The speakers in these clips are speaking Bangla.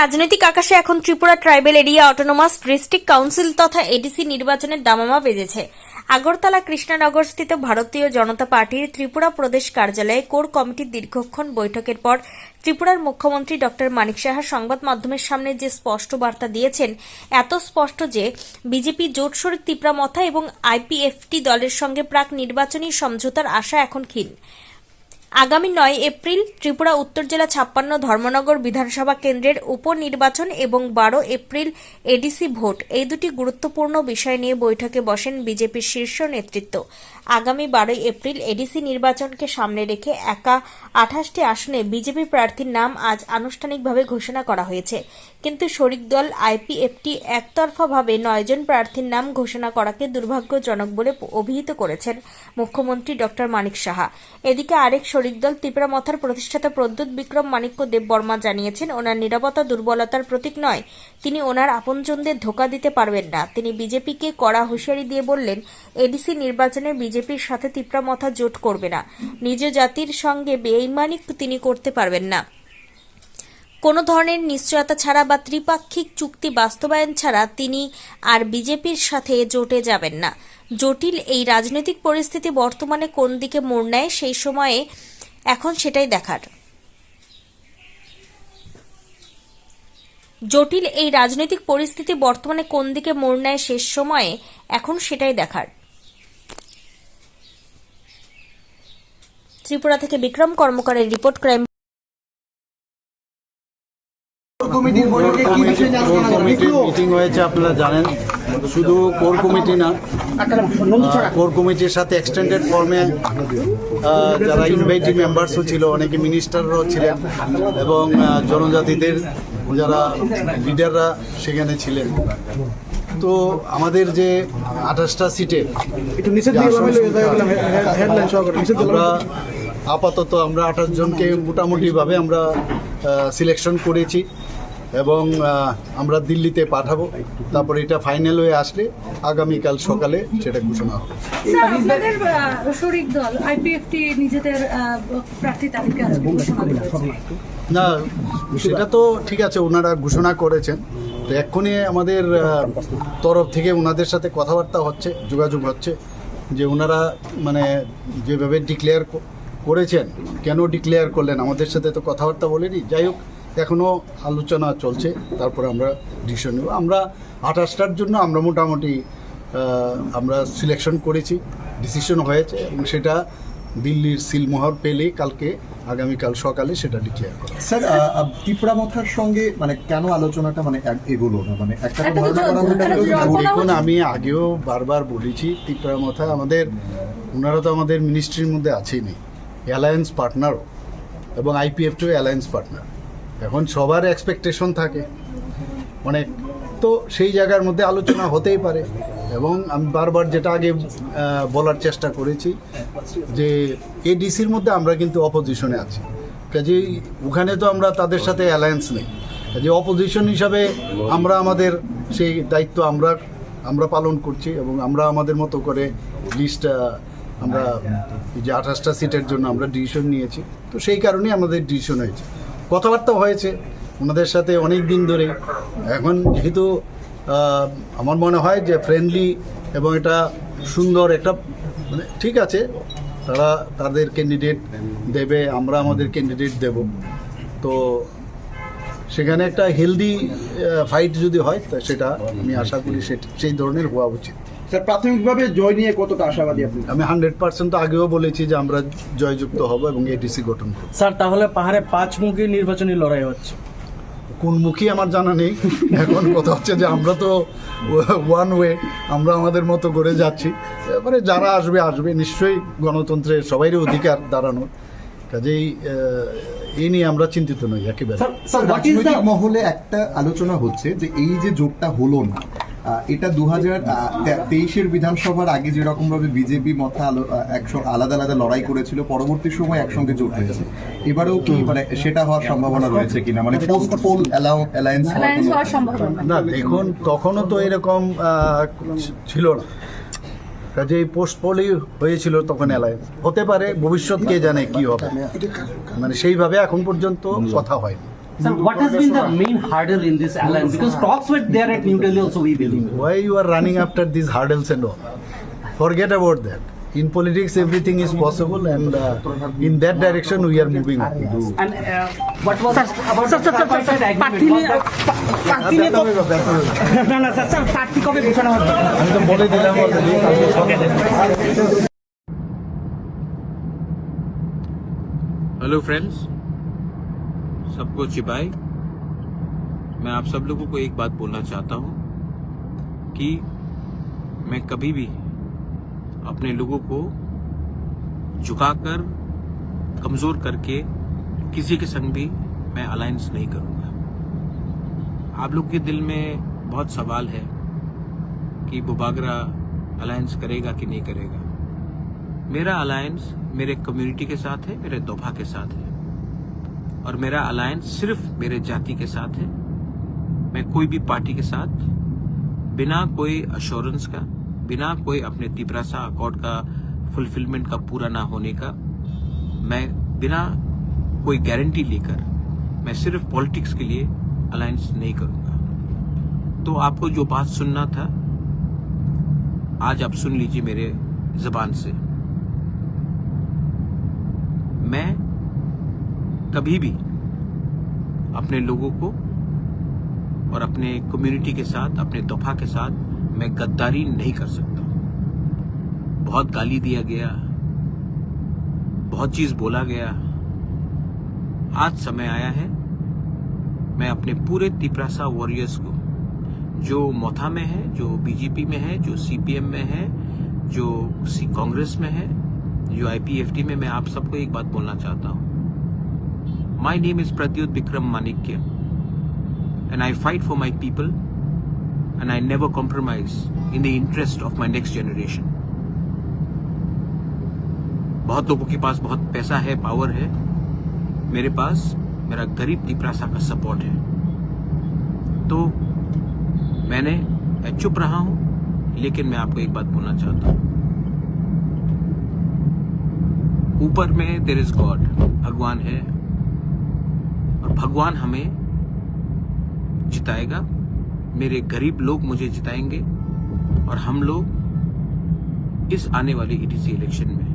রাজনৈতিক আকাশে এখন Tripura tribal area autonomous district council তথা এডিসি নির্বাচনের দামামা বেজেছে। আগরতলা কৃষ্ণনগরস্থিত ভারতীয় জনতা পার্টির ত্রিপুরা প্রদেশ কার্যালয়ে কোর কমিটির দীর্ঘক্ষণ বৈঠকের পর ত্রিপুরার মুখ্যমন্ত্রী ডক্টর মানিক সাহা সংবাদ মাধ্যমের সামনে যে স্পষ্ট বার্তা দিয়েছেন, এত স্পষ্ট যে বিজেপি জোট শরিক তিপ্রামথা এবং আইপিএফটি দলের সঙ্গে প্রাক নির্বাচনী সমঝোতার আশা এখন ক্ষীণ। আগামী 9 এপ্রিল ত্রিপুরা উত্তর জেলা 56 ধর্মনগর বিধানসভা কেন্দ্রের উপনির্বাচন এবং 12 এপ্রিল এডিসি ভোট, এই দুটি গুরুত্বপূর্ণ বিষয় নিয়ে বৈঠকে বসেন বিজেপির শীর্ষ নেতৃত্ব। আগামী 12 এপ্রিল এডিসি নির্বাচনকে সামনে রেখে একা 28টি আসনে বিজেপি প্রার্থীর নাম আজ আনুষ্ঠানিকভাবে ঘোষণা করা হয়েছে, কিন্তু শরিক দল আইপিএফটি একতরফাভাবে 9 জন প্রার্থীর নাম ঘোষণা করাকে দুর্ভাগ্যজনক বলে অভিহিত করেছেন মুখ্যমন্ত্রী ডক্টর মানিক সাহা। এদিকে আরেক শরিক দল তিপ্রামথার প্রতিষ্ঠাতা প্রদ্যুৎ বিক্রম মাণিক্য দেব বর্মা জানিয়েছেন, ওনার নিরাপত্তা দুর্বলতার প্রতীক নয়, তিনি ওনার আপনজনদের ধোঁকা দিতে পারবেন না। তিনি বিজেপিকে কড়া হুঁশিয়ারি দিয়ে বললেন, এডিসি নির্বাচনে বিজেপির সাথে তিপ্রামথা জোট করবে না, নিজ জাতির সঙ্গে বেইমানি তিনি করতে পারবেন না। কোনো ধরনের নিশ্চয়তা ছাড়া বা ত্রিপাক্ষিক চুক্তি বাস্তবায়ন ছাড়া তিনি আর বিজেপির সাথে জোটে যাবেন না। জটিল এই রাজনৈতিক পরিস্থিতি বর্তমানে কোন দিকে মোড় নেয় সেই সময়ে এখন সেটাই দেখার। জটিল এই রাজনৈতিক পরিস্থিতি বর্তমানে কোন দিকে মোড় নেয় শেষ সময়ে এখন সেটাই দেখার। ত্রিপুরা থেকে বিক্রম কর্মকারের রিপোর্ট, ক্রাইম। মিটিং হয়েছে, আপনারা জানেন। শুধু কোর কমিটি না, কোর কমিটির সাথে এক্সটেন্ডেড ফর্মে যারা ইনভাইটি মেম্বার্সও ছিল, অনেকে মিনিস্টাররাও ছিলেন এবং জনজাতিদের যারা লিডাররা সেখানে ছিলেন। তো আমাদের যে 28টা সিটে আমরা আপাতত 28 জনকে মোটামুটিভাবে আমরা সিলেকশন করেছি এবং আমরা দিল্লিতে পাঠাবো। তারপরে এটা ফাইনাল হয়ে আসলে আগামীকাল সকালে সেটা ঘোষণা হবে। আপনাদের শরিক দল আইপিএফটি নিজেদের প্রার্থী তালিকা না, সেটা তো ঠিক আছে, ওনারা ঘোষণা করেছেন। তো এক্ষুনি আমাদের তরফ থেকে ওনাদের সাথে কথাবার্তা হচ্ছে, যোগাযোগ হচ্ছে যে ওনারা মানে যেভাবে ডিক্লেয়ার করেছেন, কেন ডিক্লেয়ার করলেন, আমাদের সাথে তো কথাবার্তা বলেনি। যাই হোক, এখনও আলোচনা চলছে, তারপরে আমরা ডিসিশন নেব। আমরা 28টার জন্য আমরা মোটামুটি আমরা সিলেকশন করেছি, ডিসিশন হয়েছে এবং সেটা দিল্লির সিলমোহর পেলে কালকে আগামীকাল সকালে সেটা ডিক্লেয়ার করা। স্যার, তিপ্রামথার সঙ্গে মানে কেন আলোচনাটা মানে এগোলো না, মানে একটা দেখুন, আমি আগেও বারবার বলেছি, তিপ্রামথা আমাদের, ওনারা তো আমাদের মিনিস্ট্রির মধ্যে আছেই নেই, অ্যালায়েন্স পার্টনারও, এবং আইপিএফটিও অ্যালায়েন্স পার্টনার। এখন সবার এক্সপেকটেশন থাকে অনেক, তো সেই জায়গার মধ্যে আলোচনা হতেই পারে। এবং আমি বারবার যেটা আগে বলার চেষ্টা করেছি যে এডিসির মধ্যে আমরা কিন্তু অপোজিশনে আছি, কাজেই ওখানে তো আমরা তাদের সাথে অ্যালায়েন্স নেই। কাজে অপোজিশন হিসাবে আমরা আমাদের সেই দায়িত্ব আমরা পালন করছি এবং আমরা আমাদের মতো করে লিস্ট আমরা এই যে 28টা সিটের জন্য আমরা ডিসিশন নিয়েছি। তো সেই কারণেই আমাদের ডিসিশন হয়েছে, কথাবার্তা হয়েছে ওনাদের সাথে অনেক দিন ধরে। এখন যেহেতু আমার মনে হয় যে ফ্রেন্ডলি এবং এটা সুন্দর একটা, মানে ঠিক আছে, তারা তাদের ক্যান্ডিডেট দেবে, আমরা আমাদের ক্যান্ডিডেট দেব। তো সেখানে একটা হেলদি ফাইট যদি হয় তা সেটা আমি আশা করি সেই ধরনের হওয়া উচিত। স্যার, প্রাথমিকভাবে জয় নিয়ে কতটা আশাবাদী আপনি? আমি 100% আগেও বলেছি যে আমরা জয়যুক্ত হব এবং এডিসি গঠন করব। স্যার, তাহলে পাহাড়ে 5 মুখী নির্বাচনী লড়াই হচ্ছে, কোন মুখী আমার জানা নেই। এখন কথা হচ্ছে যে আমরা তো ওয়ান ওয়ে, আমরা আমাদের মতো করে যাচ্ছি। এবারে যারা আসবে নিশ্চয়ই, গণতন্ত্রের সবারই অধিকার দাঁড়ানোর, কাজেই এই নিয়ে আমরা চিন্তিত নই একেবারে। রাজনৈতিক মহলে একটা আলোচনা হচ্ছে যে এই যে জোটটা হলো না, এটা 2023-এর বিধানসভার আগে যেরকম ভাবে বিজেপি মথা আলাদা আলাদা লড়াই করেছিল, পরবর্তী সময় একসঙ্গে জোট হয়েছে, এবারেও কি মানে সেটা হওয়ার সম্ভাবনা রয়েছে কিনা, মানে পোস্ট পোল অ্যালায়েন্স হওয়ার সম্ভাবনা? না, দেখুন, তখনও তো এরকম ছিল না, কাজেই পোস্ট পোলই হয়েছিল, তখন অ্যালায়েন্স হতে পারে, ভবিষ্যৎ কে জানে কি হবে, মানে সেইভাবে এখন পর্যন্ত কথা হয়নি। Sir, what has been the main hurdle in this alliance? Because talks were there at New Delhi also, we believe. Why you are running after these hurdles and all? Forget about that. In politics, everything is possible, and in that direction we are moving on. And what was about the tripartite agreement? আমি তো বলে দিলাম already, हेलो फ्रेंड्स, सबको चिबाई। मैं आप सब लोगों को एक बात बोलना चाहता हूं कि मैं कभी भी अपने लोगों को झुकाकर, कमजोर करके किसी के संग भी मैं अलायंस नहीं करूंगा। आप लोग के दिल में बहुत सवाल है कि बुबागरा अलायंस करेगा कि नहीं करेगा। मेरा अलायंस मेरे कम्युनिटी के साथ है, मेरे दोफा के साथ है, और मेरा अलायंस सिर्फ मेरे जाति के साथ है। मैं कोई भी पार्टी के साथ बिना कोई अश्योरेंस का, बिना कोई अपने तिपरासा अकॉर्ड का फुलफिलमेंट का पूरा ना होने का, मैं बिना कोई गारंटी लेकर मैं सिर्फ पॉलिटिक्स के लिए अलायंस नहीं करूंगा। तो आपको जो बात सुनना था आज आप सुन लीजिए मेरे जबान से। मैं कभी भी अपने लोगों को और अपने कम्युनिटी के साथ, अपने दोफा के साथ मैं गद्दारी नहीं कर सकता। बहुत गाली दिया गया, बहुत चीज बोला गया। आज समय आया है मैं अपने पूरे तिपरासा वॉरियर्स को, जो मोथा में है, जो बीजेपी में है, जो सीपीएम में है, जो कांग्रेस में है, जो आईपीएफटी में, मैं आप सबको एक बात बोलना चाहता हूं। My name is Pradyot Vikram Manikya and I fight for my people and I never compromise in the interest of my next generation. बहुत लोगों के पास बहुत पैसा है, पावर है, मेरे पास मेरा गरीब तिपरासा का सपोर्ट है। तो मैं चुप रहा हूं, लेकिन मैं आपको एक बात बोलना चाहता हूं। ऊपर में देयर इज गॉड, भगवान है, और भगवान हमें जिताएगा। मेरे गरीब लोग मुझे जिताएंगे, और हम लोग इस आने वाले ईटीसी इलेक्शन में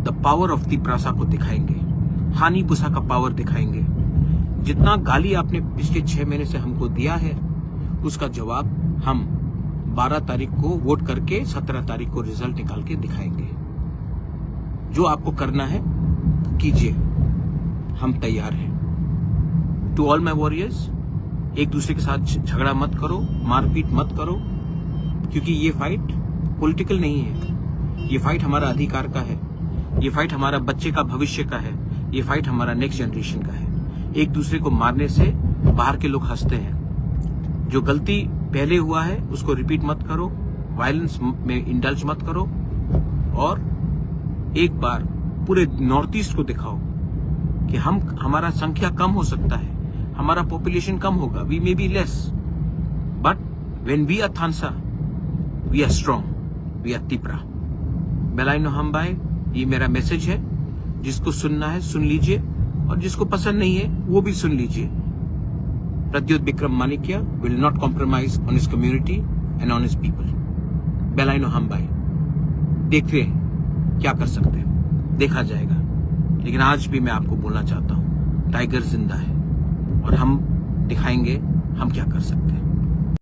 द पावर ऑफ तिपरासा को दिखाएंगे, हानि पुसा का पावर दिखाएंगे। जितना गाली आपने पिछले 6 महीने से हमको दिया है, उसका जवाब हम 12 तारीख को वोट करके 17 तारीख को रिजल्ट निकाल के दिखाएंगे। जो आपको करना है कीजिए, हम तैयार हैं। टू ऑल माय वॉरियर्स, एक दूसरे के साथ झगड़ा मत करो, मारपीट मत करो, क्योंकि ये फाइट पॉलिटिकल नहीं है। ये फाइट हमारा अधिकार का है, ये फाइट हमारा बच्चे का भविष्य का है, ये फाइट हमारा नेक्स्ट जनरेशन का है। एक दूसरे को मारने से बाहर के लोग हंसते हैं। जो गलती पहले हुआ है उसको रिपीट मत करो, वायलेंस में इंडल्ज मत करो, और एक बार पूरे नॉर्थ ईस्ट को दिखाओ कि हमारा संख्या कम हो सकता है, हमारा पॉपुलेशन कम होगा, we may be less, but when we are थानसा we are strong, we are Tipra. बेलाइनो हमबाई, ये मेरा मैसेज है। जिसको सुनना है सुन लीजिए, और जिसको पसंद नहीं है वो भी सुन लीजिए। Pradyut Vikram Manikya will not compromise on his community and on his people. बेलाइनो हमबाई, देखते हैं क्या कर सकते हैं, देखा जाएगा। लेकिन आज भी मैं आपको बोलना चाहता हूं, टाइगर जिंदा है, और हम दिखाएंगे हम क्या कर सकते हैं।